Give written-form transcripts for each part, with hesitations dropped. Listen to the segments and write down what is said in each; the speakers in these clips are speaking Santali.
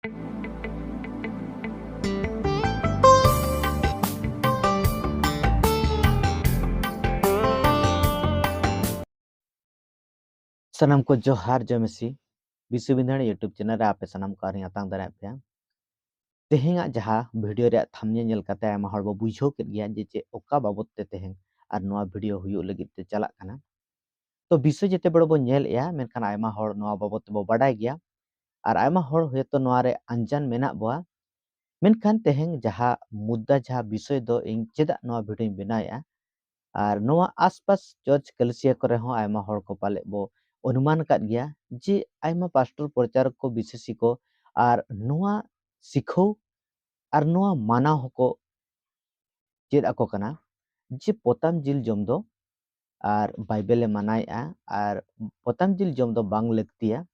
सनम को जोहार जमेसी विश्वविद्यालय यूट्यूब चैनल रे आपे सनम को आरिया तांग दारा पे तेहेंगा जहा वीडियो रे थंबनेल नेल कते आयमा हड़ बो बुझो के गया जे चे ओका बाबत ते तेहें आर नोआ वीडियो हुयो लगित ते चला कना तो विषय जेते बड़ बो नेल या मेनखान आयमा हड़ नोआ बाबत बो बाडाय गया आर आयमा हड़ होयतो नोआ रे अनजान मेना बोआ मेनखान तेहें जहा मुद्दा जहा विषय दो इन चेदा नोआ वीडियो बनाया आर नोआ आसपास चर्च कलसिया करे हो आयमा हड़ को पाले बो अनुमान काट गया जे आयमा पास्टर प्रचारक को विशेषी को आर नोआ सिखो आर नोआ माना होको चेद ako kana जे पोताम जिल जम दो आर बाइबेले मानाया आर पोताम जिल जम दो बांग लगतिया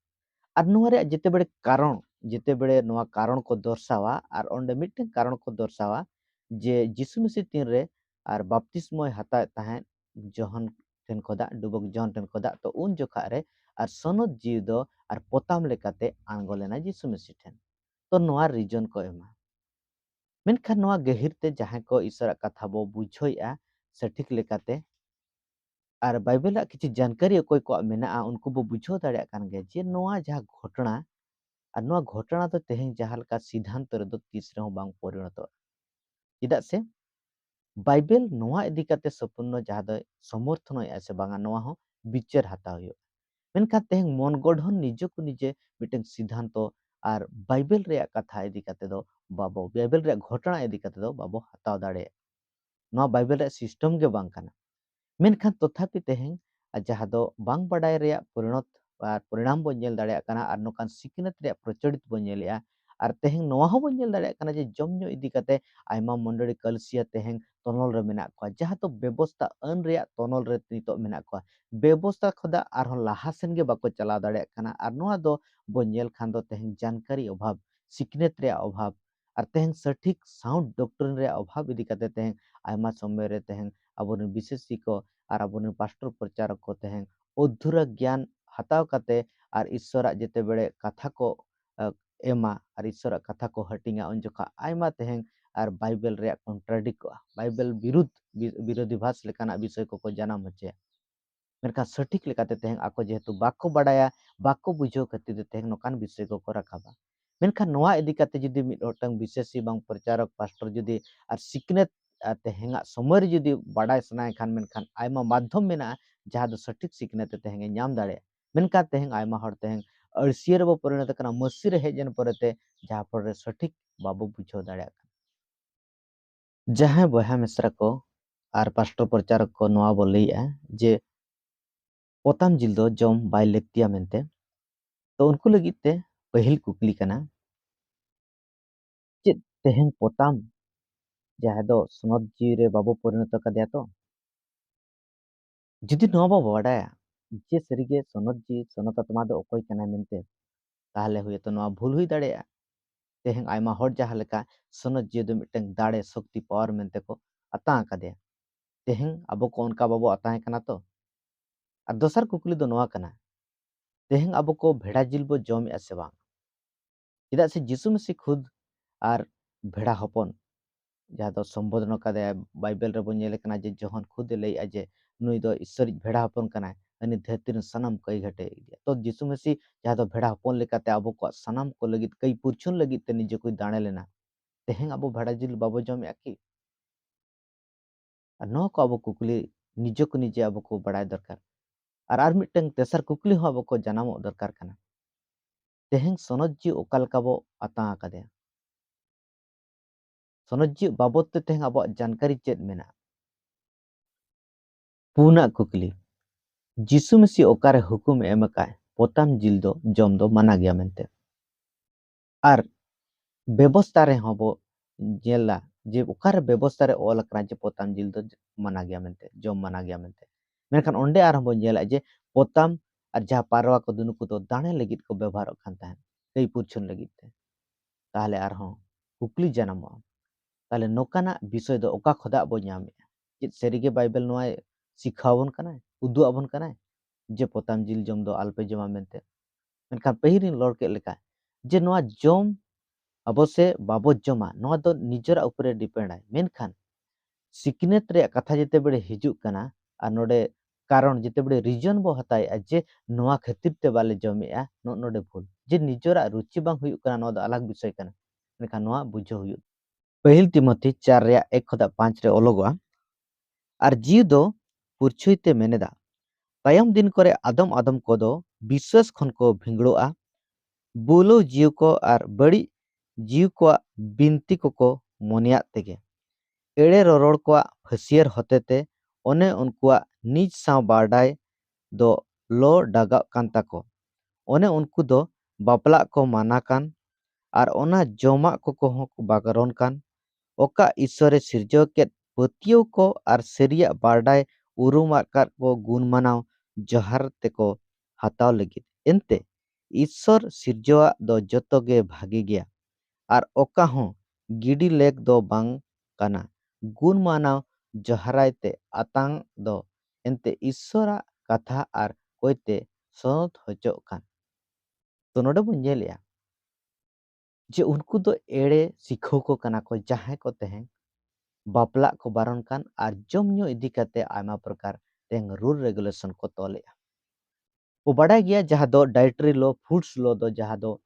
आर नोआ रे जेते बड़े नोआ कारण को दर्शावा आर ओंडे मिटन कारण को दर्शावा जे यीशु मसीह तीन रे आर बपतिस्मोय हता ताहें जहन ठेन खोदा डुबक जहन ठेन खोदा तो उन जोखा रे आर सनद जीव दो आर पोताम लेकाते आंगोलेना यीशु मसीह ठेन तो नोआ रीजन को एमा मेनखान नोआ गहिर ते जहां को ईश्वर कथा बो बुझोया सठिक लेकाते आर बाइबल किछि जानकारी कोई को मेना उनको बो बुझो दाड़े कान गे जे नोआ जहा घटना आर नोआ घटना तो तेहें जहा लका सिद्धांत रे दो तीस रे बांग परिणत चेदा से बाइबल नोआ इदी काते संपूर्ण जहा दो समर्थन से बांगा नोआ हो विचार हता हुयो मेनखान तेहें मन गढ़न निजे को निजे मिटन सिद्धांत आर बाइबल रे कथा इदी काते दो बाबो बाइबल रे घटना इदी काते दो बाबो हताव दाड़े नोआ बाइबल रे सिस्टम गे बांग काना मेनखान तथापि तेहें जहा दो बांग बाडाय रे परिणत आर परिणाम बो नेल दाड़े काना आर नोकान सिकनत रे प्रचलित बो नेलया आर तेहें नोआ हो बो नेल दाड़े काना जे जमन्यो इदी काते आयमा मंडली कलसिया तेहें तनल रे मेना को जहा तो व्यवस्था अन रे तनल रे नितो मेना को व्यवस्था खोदा आर लाहा सेन गे बाको चला दाड़े काना आर नोआ दो बो नेल खान दो तेहें जानकारी अभाव सिकनत रे अभाव आर तेहें सठिक साउंड डॉक्ट्रिन रे अभाव इदी काते तेहें आयमा समय रे तेहें आबोन विशेषी को आर आबोन पास्टर प्रचारक को तेहें अधूरा ज्ञान हताव काते आर ईश्वरा जेते बेड़े कथा को एमा आर ईश्वरा कथा को हटिंगा उन जोखा आयमा तेहें आर बाइबल रे कॉन्ट्राडिक्ट बाइबल विरोधी भाष लेकाना विषय को जानम होचे मेनका सठिक लेकाते तेहें आको जेहेतु बाको बाडाया बाको बुझो खातिर तेहें नोकान विषय को राखाबा मेनखान नोआ इदी काते जुदी मिड होटंग विशेषी बांग प्रचारक पास्टर जुदी आर सिकनेत तेहेंगा समय जुदी बाडाय सनाय खान मेनखान आयमा माध्यम मेना जहा दो सठिक सिकनेत तेहें नाम दाड़े मेनका तेहें आयमा हर तेहें अड़सियर बो परिणत कना मसीह रे हेजन परते जहा पर रे सठिक बाबू बुझो दाड़े जहां बहा मिश्रा को आर पास्टर प्रचारक को नोआ बो लैया जे पोताम जिल दो जम बाय लेक्तिया मेनते तो उनको लगित ते पहिल कुकली कना चे तेहें पोताम जहा दो सुनद जी रे बाबू परिणत कदया तो जुदी नोआ बो बाडाया जे सरीगे सनद जी सनत आत्मा दो अकोय कना मेनते ताहले हुए तो नोआ भूल हुई दाड़ेया तेहें आयमा हर जहा लेका सनद जी दो मिटeng दाड़े शक्ति पावर मेनते को अता कदया तेहें अबो को उनका बाबू अता कना तो आर दोसर कुकली दो नोआ कना तेहें अबो को भेड़ा जिल बो जम से बांग चेदा से यीशु मसीह खुद आर भेड़ा हपन जहाँ दो संबोधन कदे बाइबल रे बो नेल कना जे जहन खुद लैया जे नुई दो ईश्वर भेड़ा हपन कना अनि धरती सनम कई घटे तो यीशु मसीह जहाँ दो भेड़ा हपन लेकाते अबो को सनम को लगित कई पुरछुन लगित ते निजे कोई दाणे लेना तेहें अबो भेड़ा जिल बाबो जम की नो को अबो कुकली निजे को निजे अबो को बड़ाय दरकार आर मिटeng तेसर कुकली हो अबो को जनामो दरकार कना तेहें सनद जी ओकाल काबो अता कदे सनद जी बाबत ते तेहें अबो जानकारी चेद मेना पुना कुकली यीशु मसीह ओकारे हुकुम एम काय पोताम जिल दो जम दो माना गया मेनते आर व्यवस्था रे हबो जेला जे ओकारे व्यवस्था रे ऑल करा जे पोताम जिल दो माना गया मेनते जम माना गया मेनते मेनखान ओंडे आर हबो जेला जे पोताम आर जहा पारवा को दुनु को दो दाणे लगित को व्यवहार खान ताहें कई पुरछन लगित ते ताहले आर हो कुकली जानमो ताहले नोकाना विषय दो ओका खोदा बो ᱧᱟᱢᱮ चेद सरीगे बाइबल नोआ सिखावन कना उदु आबन कना जे पोताम जिल जम दो आलपे जमा मेनते मेनखान पहिरिन लड़ के लेका जे नोआ जम abo se babo joma noa do nijora upore depend ai menkhan सिकनेत रे कथा जेते बड़े हिजुक कना और नोडे कारण जेते बड़े रीजन बो हताय जे नोआ खातिर ते बाले जमेआ नोडे भूल जे निजोरा रुचि बांग हुयु कना नो अलग विषय कना मेखा नोआ बुझो हुयु पहिल तिमोथी 4 रे 1 खोदा 5 रे ओलोगवा और जीव दो पुरछुइते मेनेदा तायम दिन करे आदम आदम कोदो विश्वास खन को भिंगड़ोआ बुलो जीव को और बड़ी जीव को बिनती को मोनिया तेगे एड़े ररोड़ को फसियर होतेते ओने उनकुआ निज साव बाडाय दो लो डागा कान ताको ओने उनको दो बापला को माना कान और ओना जोमा को हो बागरन कान ओका ईश्वरे सिरजो के पतियों को और सेरिया बाडाय उरुमा को गुण मानाव जहर तेको हताव लगित एनते ईश्वर सिरजोआ दो जतोगे भागी गया और ओका हो गिडी लेक दो बांग काना गुण मानाव जहरायते आतांग दो एनते ईश्वरा कथा और कोयते सनत होचो कान तो नोडे बन जेलिया जे उनको दो एड़े सिखो को कना को जहां को तेहें बापला को बारन कान और जमन्यो इदी कते आयमा प्रकार तेंग रूल रेगुलेशन को तोलेया वो बड़ा गया जहाँ दो डाइटरी लो फूड्स लो दो जहाँ दो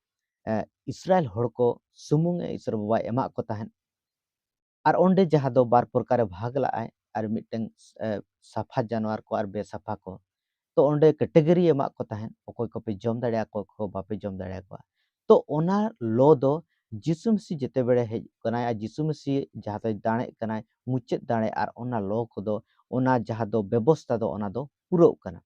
इसराइल हड़ को सुमुंग ईश्वर बाबा एमा को तहन और ओंडे जहाँ दो बार प्रकार भाग लाए और मिटन साफा जानवर को और बेसाफा को तो ओंडे कैटेगरी एमा को तहन ओकोय को पे जम दाड़े को बापे जम दाड़े को तो ओना लो दो जिसु मसीह जेते बेड़े हेज कनाय जिसु मसीह जहाँ दो दाणे कनाय मुचेत दाणे और ओना लो को दो ओना जहाँ दो व्यवस्था दो ओना दो पूरा कना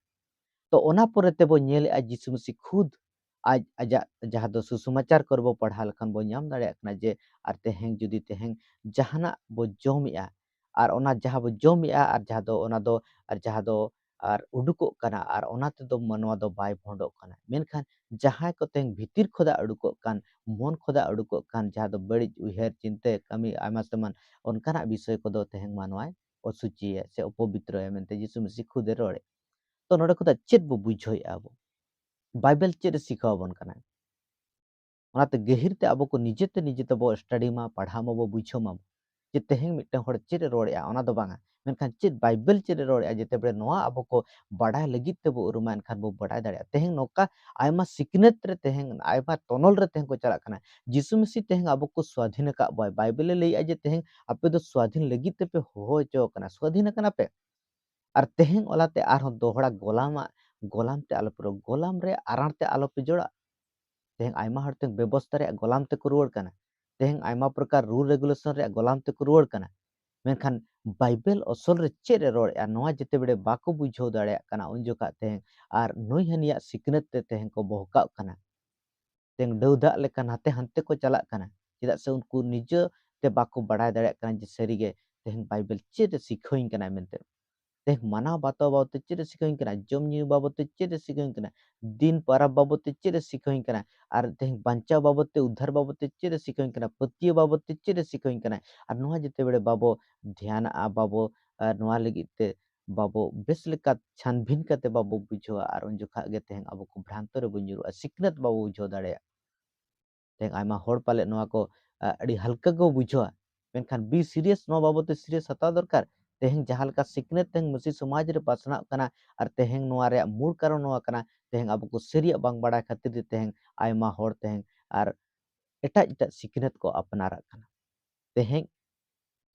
तो ओना पोरे ते बो नेले जिसु मसीह खुद आज आजा जहाँ दो सुसमाचार करबो पढ़ा लखन बो नाम दाड़े कना जे आर तेहें जुदी तेहें जहाना बो जमिया और ओना जहाँ बो जमिया और जहाँ दो ओना दो और जहाँ दो और उडुको कना और ओना ते दो मनवा दो बाय भोंडो कना मेनखान जहाँ को तेहें भीतर खोदा उडुको कान मन खोदा उडुको कान जहाँ दो बड़ी उहेर चिंते कमी आयमा समान उनकाना विषय को दो तेहें मानवाय असुचि से अपवित्र है मेनते जिसु मसीह खुदे रोड़े तो नोडे खुदा चेत बो बुझोय आबो बाइबल चेत सिखावबन कना ओनाते गहिरते आबो को निजेते बो स्टडी मा पढ़ा मा बो बुझो मा जे तेहें मिटन हड़ चेत रोड़े ओना दो बांगा मेनखान चेत बाइबल चेत रोड़े जेते बड़े नोआ आबो को बाडाय लगित ते बो उरुमा एनखान बो बाडाय दाड़े तेहें नोका आयमा सिकनेत रे तेहें आयमा तनल रे तेहें को चला कना जिसु मसीह तेहें आबो को स्वाधीन का बय बाइबल लेया जे तेहें आपे दो स्वाधीन लगित ते पे हो चो कना स्वाधीन कना पे और तेहें ओलाते आरहों दोहड़ा गोलाम ते आलो पुरो गोलाम रे आरार ते आलो पे जोड़ा तेहें आयमा हड़ तेहें व्यवस्था रे गोलाम ते को रुवाड़ कना तेहें आयमा प्रकार रूल रेगुलेशन रे गोलाम ते को रुवाड़ कना मेनखान बाइबल असल रे चेद रे रोड़े नोआ जेते बेड़े बाको बुझाव दाड़े कना उन जोका तेहें आर नोई हनिया सिकनेत ते तेहें को बहकाव कना तेहें दौदा लेकन हाते हानते को चला कना चेदा से उनको निजे ते बाको बाड़ाय दाड़े कना जे सरीगे तेहें बाइबल चेद सिखोइन कना मेनते देख माना बातो बाबते चेद सिखोइन कना जम ᱧᱩ बाबते चेद सिखोइन कना दिन परब बाबते चेद सिखोइन कना आर तेह बांचा बाबते उद्धार बाबते चेद सिखोइन कना पतिय बाबते चेद सिखोइन कना आर नोआ जेते बेड़े बाबो ध्यान आ बाबो नोआ लगिते बाबो बेस लेका छानभिन कते बाबो बुझवा आर उन जोखा गे तेह आबो को भ्रांत रे बुझुरुआ सिकनेत बाबो बुझो दाड़े तेह आयमा होड़ पाले नोआ को अड़ी हल्का को बुझवा मेनखान बी सीरियस नोआ बाबते सीरियस हताव दरकार तेहें जहाँ लेका सिकनेत तेहें मसीह समाज रे पासनाव कना और तेहें नोआ रे मूल कारण नोआ कना तेहें आबो को सरिया बांग बाड़ा खातिर ते तेहें आयमा होड़ तेहें और एटा एटा सिकनेत को अपनारा कना तेहें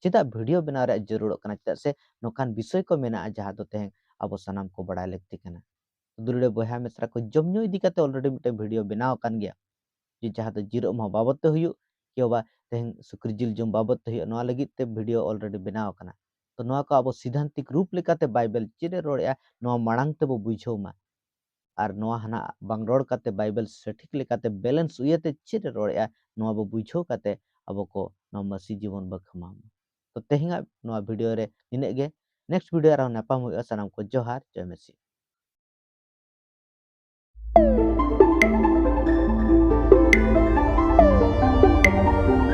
चेदा वीडियो बनाव रे जरूरत कना चेदा से नोकान विषय को मेना जहाँ दो तेहें आबो सनाम को बड़ा लगती कना दुलड़े बहा मिश्रा को जमन्यो इदी काते ऑलरेडी मिटे वीडियो बनाव कान गया जे जहाँ दो जिरो मा बाबत ते हुयु कि बा तेहें सुक्री जिल जम बाबत ते हुयु नोआ लगित ते वीडियो ऑलरेडी बनाव कना तो नोआ को आबो सिद्धांतिक रूप लेकाते बाइबल चेदे रोड़े नोआ मांग ते बो बुझाव मा और नोआ हना बांग रोड़ काते बाइबल सठिक लेकाते बैलेंस उयते चेदे रोड़े नोआ बो बुझाव काते आबो को नोआ मसीह जीवन बो खमा तो तेहेंगा नोआ वीडियो रे इने गे नेक्स्ट वीडियो रा नापाम हुआ सनाम को जोहार जय मसीह